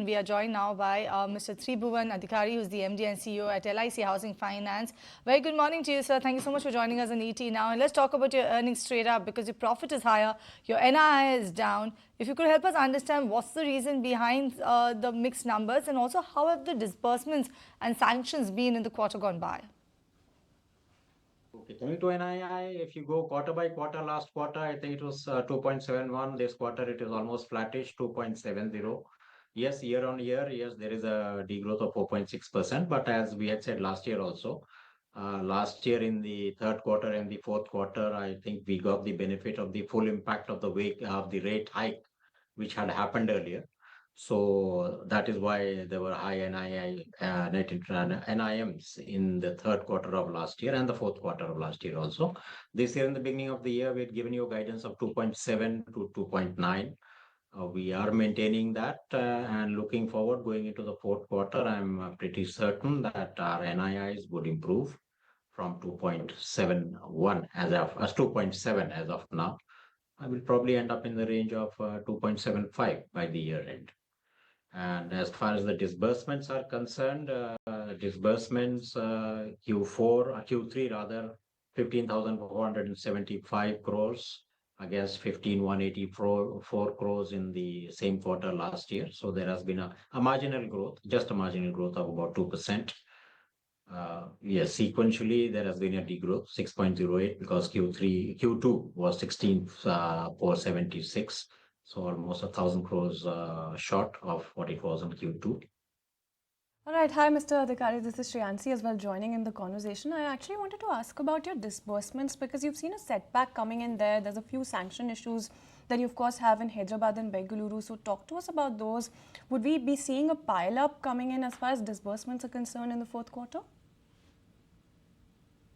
and we are joined now by Mr. Tribhuvan Adhikari, who's the MD and CEO at LIC Housing Finance. Very good morning to you, sir. Thank you so much for joining us on ET now. And let's talk about your earnings straight up, because your profit is higher, your NII is down. If you could help us understand what's the reason behind the mixed numbers, and also how have the disbursements and sanctions been in the quarter gone by? Okay, coming to NII, if you go quarter by quarter, last quarter, I think it was 2.71. This quarter, it is almost flattish, 2.70. Yes, year on year, yes, there is a degrowth of 4.6%. But as we had said last year also, last year in the third quarter and the fourth quarter, I think we got the benefit of the full impact of the rate hike, which had happened earlier. So that is why there were high NII, NIMs in the third quarter of last year and the fourth quarter of last year also. This year, in the beginning of the year, we had given you a guidance of 2.7 to 2.9. We are maintaining that, and looking forward, going into the fourth quarter, I'm pretty certain that our NIIs would improve from 2.71 as 2.7 as of now. I will probably end up in the range of 2.75 by the year end. And as far as the disbursements are concerned, disbursements Q3 rather, 15,475 crores against 15,184 crores in the same quarter last year. So there has been a marginal growth, just a marginal growth of about 2%. Yes, sequentially, there has been a degrowth, 6.08, because Q2 was 16,476. So almost 1,000 crores short of what it was in Q2. All right. Hi, Mr. Adhikari. This is Shreyansi as well joining in the conversation. I actually wanted to ask about your disbursements, because you've seen a setback coming in there. There's a few sanction issues that you, of course, have in Hyderabad and Bengaluru. So talk to us about those. Would we be seeing a pile-up coming in as far as disbursements are concerned in the fourth quarter?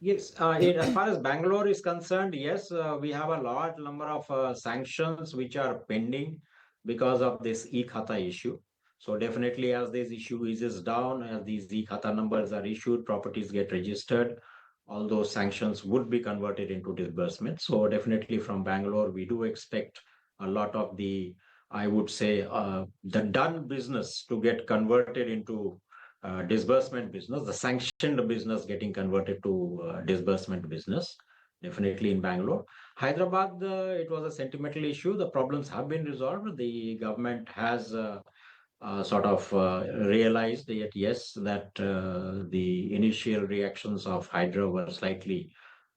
Yes, as far as Bangalore is concerned, yes, we have a large number of sanctions which are pending because of this e-Khata issue. So definitely, as this issue eases down, as these e-Khata numbers are issued, properties get registered, all those sanctions would be converted into disbursement. So definitely from Bangalore, we do expect a lot of the, I would say, the done business to get converted into disbursement business, the sanctioned business getting converted to disbursement business, definitely in Bangalore. Hyderabad, it was a sentimental issue. The problems have been resolved. The government has realized that, yes, that the initial reactions of Hydra were slightly,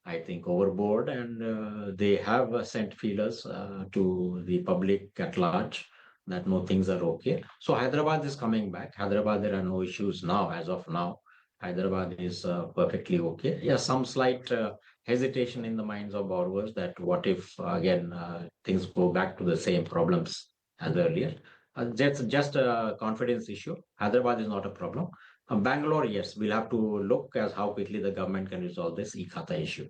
I think, overboard, and they have sent feelers to the public at large that no, things are okay. So Hyderabad is coming back. Hyderabad, there are no issues now, as of now. Hyderabad is perfectly okay. Yeah, some slight hesitation in the minds of borrowers that what if, again, things go back to the same problems as earlier. That's just a confidence issue. Hyderabad is not a problem. Bangalore, yes, we'll have to look as how quickly the government can resolve this e-Khata issue.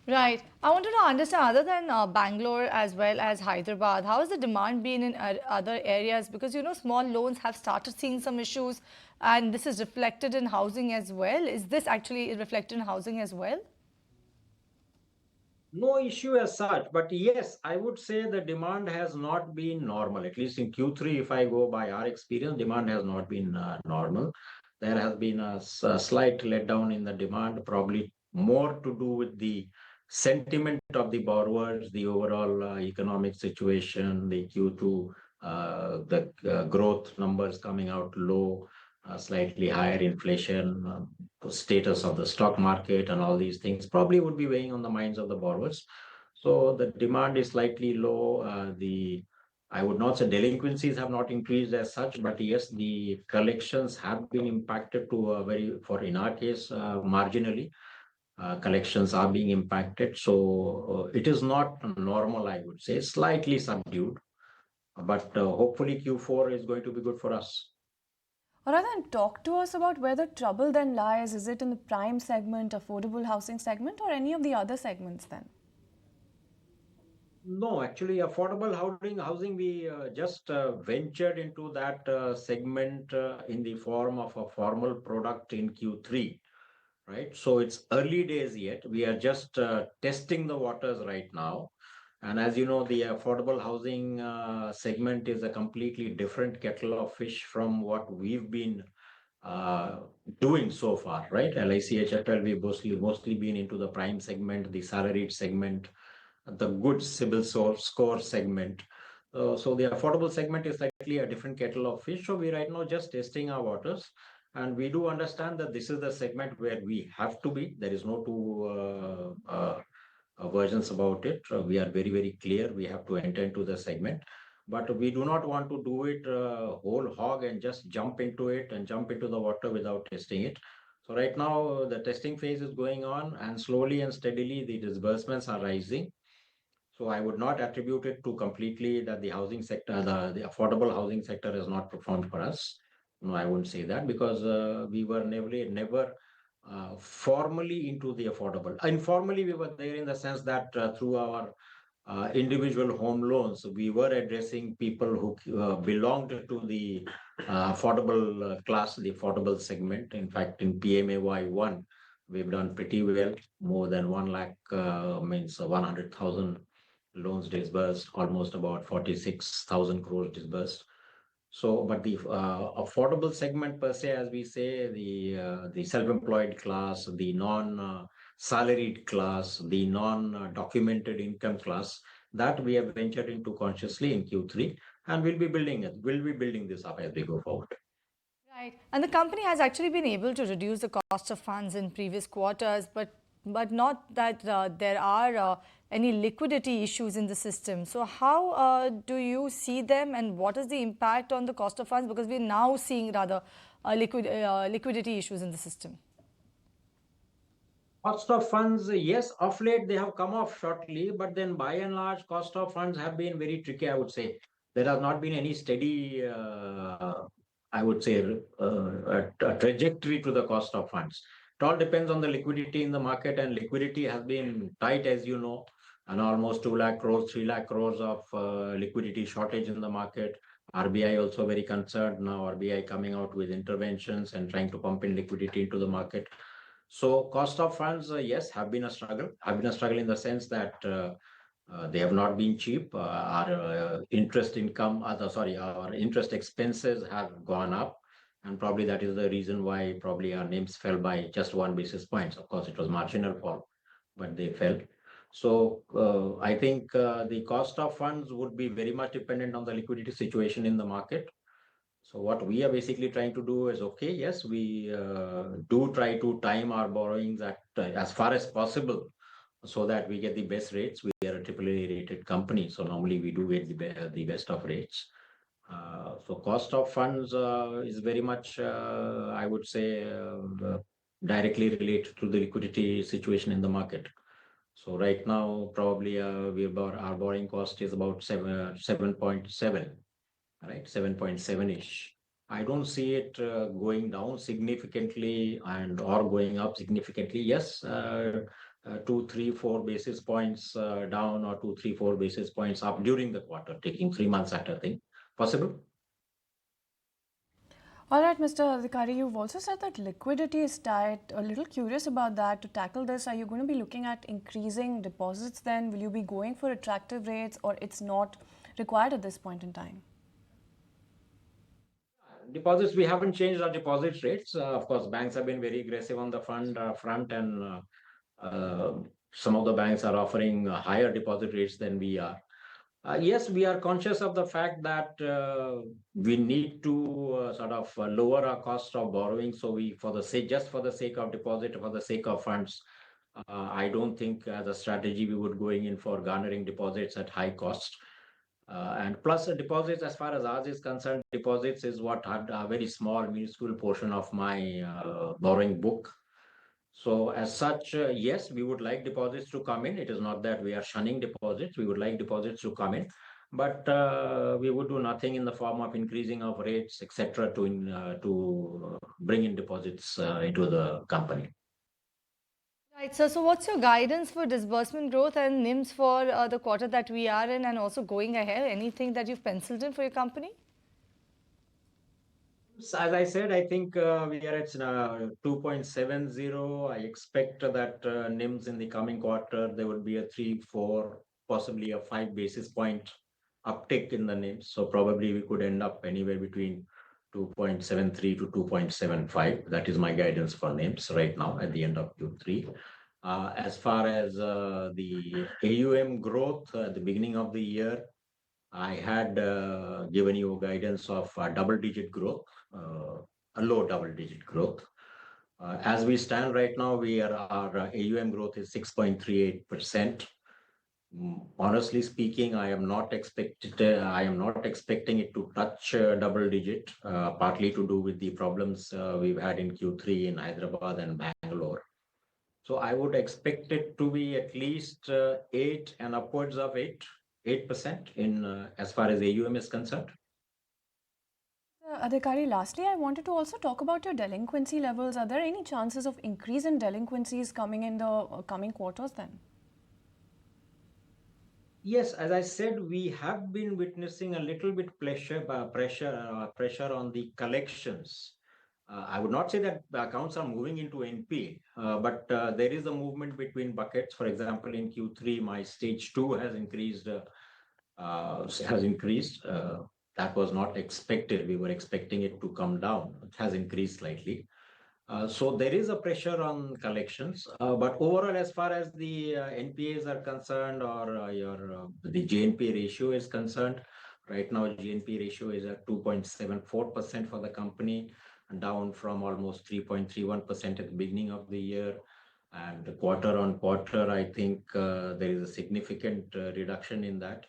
Right. I wanted to understand, other than Bangalore as well as Hyderabad, how has the demand been in other areas? Because, small loans have started seeing some issues, and this is reflected in housing as well. Is this actually reflected in housing as well? No issue as such, but yes, I would say the demand has not been normal. At least in Q3, if I go by our experience, demand has not been normal. There has been a slight letdown in the demand, probably more to do with the sentiment of the borrowers, the overall economic situation, the Q2, the growth numbers coming out low, slightly higher inflation, status of the stock market, and all these things probably would be weighing on the minds of the borrowers. So the demand is slightly low. I would not say delinquencies have not increased as such, but yes, the collections have been impacted to in our case, marginally. Collections are being impacted. So it is not normal, I would say, slightly subdued. But hopefully Q4 is going to be good for us. All right, then talk to us about where the trouble then lies. Is it in the prime segment, affordable housing segment, or any of the other segments then? No, actually, affordable housing, we just ventured into that segment in the form of a formal product in Q3, right? So it's early days yet. We are just testing the waters right now. And as you know, the affordable housing segment is a completely different kettle of fish from what we've been uh, doing so far, right? LIC HFL, we've mostly been into the prime segment, the salaried segment, the good CIBIL score segment. So the affordable segment is slightly a different kettle of fish. So we right now just testing our waters, and we do understand that this is the segment where we have to be. There is no two versions about it. We are very, very clear. We have to enter into the segment, but we do not want to do it whole hog and just jump into it and jump into the water without testing it. So right now the testing phase is going on, and slowly and steadily the disbursements are rising. So I would not attribute it to completely that the housing sector, the affordable housing sector has not performed for us. No, I wouldn't say that, because we were never formally into the affordable. Informally, we were there in the sense that through our individual home loans, we were addressing people who belonged to the affordable class, the affordable segment. In fact, in PMAY 1, we've done pretty well, more than 1 lakh, means 100,000 loans disbursed, almost about 46,000 crores disbursed. So, but the affordable segment per se, as we say, the self-employed class, the non-salaried class, the non-documented income class, that we have ventured into consciously in Q3, and we'll be building it. We'll be building this up as we go forward. Right. And the company has actually been able to reduce the cost of funds in previous quarters, but not that there are any liquidity issues in the system. So how do you see them, and what is the impact on the cost of funds? Because we're now seeing rather liquidity issues in the system. Cost of funds, yes, of late they have come off shortly, but then by and large, cost of funds have been very tricky, I would say. There has not been any steady, I would say, a trajectory to the cost of funds. It all depends on the liquidity in the market, and liquidity has been tight, as you know, and almost 2 lakh crores, 3 lakh crores of liquidity shortage in the market. RBI also very concerned now. RBI coming out with interventions and trying to pump in liquidity into the market. So cost of funds, yes, have been a struggle. Have been a struggle in the sense that they have not been cheap. Our interest income, our interest expenses have gone up, and probably that is the reason why probably our names fell by just 1 basis points. Of course, it was marginal fall, but they fell. So I think the cost of funds would be very much dependent on the liquidity situation in the market. So what we are basically trying to do is, okay, yes, we do try to time our borrowings at as far as possible so that we get the best rates. We are a AAA rated company, so normally we do get the best of rates. So cost of funds is very much, I would say, directly related to the liquidity situation in the market. So right now, probably our borrowing cost is about 7.7, right? 7.7-ish. I don't see it going down significantly and or going up significantly. Yes, 2, 3, 4 basis points down, or 2, 3, 4 basis points up during the quarter, taking 3 months at a thing. Possible? All right, Mr. Adhikari, you've also said that liquidity is tight. A little curious about that. To tackle this, are you going to be looking at increasing deposits then? Will you be going for attractive rates, or it's not required at this point in time? Deposits, we haven't changed our deposit rates. Of course, banks have been very aggressive on the front, and some of the banks are offering higher deposit rates than we are. Yes, we are conscious of the fact that we need to lower our cost of borrowing. So we, just for the sake of deposit, for the sake of funds, I don't think as a strategy we would going in for garnering deposits at high cost. And plus deposits, as far as ours is concerned, deposits is what had a very small, minuscule portion of my borrowing book. So as such, yes, we would like deposits to come in. It is not that we are shunning deposits. We would like deposits to come in, but we would do nothing in the form of increasing of rates, etc., to bring in deposits into the company. Right, sir. So what's your guidance for disbursement growth and NIMs for the quarter that we are in, and also going ahead? Anything that you've penciled in for your company? As I said, I think we are at 2.70. I expect that NIMs in the coming quarter, there would be a 3, 4, possibly a 5 basis point uptick in the NIM. So probably we could end up anywhere between 2.73 to 2.75. That is my guidance for NIMs right now at the end of Q3. As far as the AUM growth at the beginning of the year, I had given you guidance of double-digit growth, a low double-digit growth. As we stand right now, our AUM growth is 6.38%. Honestly speaking, I am not expecting it to touch double digit, partly to do with the problems we've had in Q3 in Hyderabad and Bangalore. So I would expect it to be at least 8 and upwards of 8% in as far as AUM is concerned. Adhikari, lastly, I wanted to also talk about your delinquency levels. Are there any chances of increase in delinquencies coming in the coming quarters then? Yes, as I said, we have been witnessing a little bit pressure on the collections. I would not say that the accounts are moving into NPA, but there is a movement between buckets. For example, in Q3, my stage 2 has increased. That was not expected. We were expecting it to come down. It has increased slightly. So there is a pressure on collections, but overall, as far as the NPAs are concerned, or the GNPA ratio is concerned, right now GNPA ratio is at 2.74% for the company, down from almost 3.31% at the beginning of the year. And quarter on quarter, I think there is a significant reduction in that.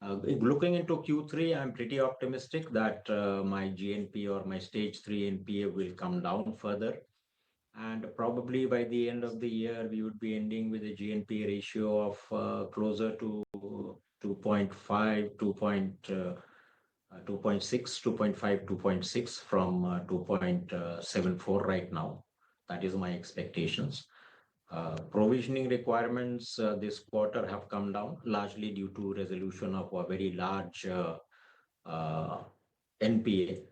Looking into Q3, I'm pretty optimistic that my GNP or my stage 3 NPA will come down further. And probably by the end of the year, we would be ending with a GNP ratio of closer to 2.5, 2.6 from 2.74 right now. That is my expectations. Provisioning requirements this quarter have come down, largely due to resolution of a very large NPA,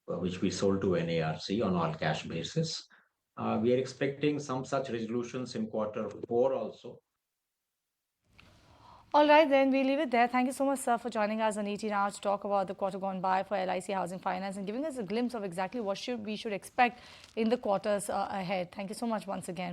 which we sold to NARC on all cash basis. We are expecting some such resolutions in Q4 also. All right, then we leave it there. Thank you so much, sir, for joining us on ET Now to talk about the quarter gone by for LIC Housing Finance and giving us a glimpse of exactly what we should expect in the quarters ahead. Thank you so much once again.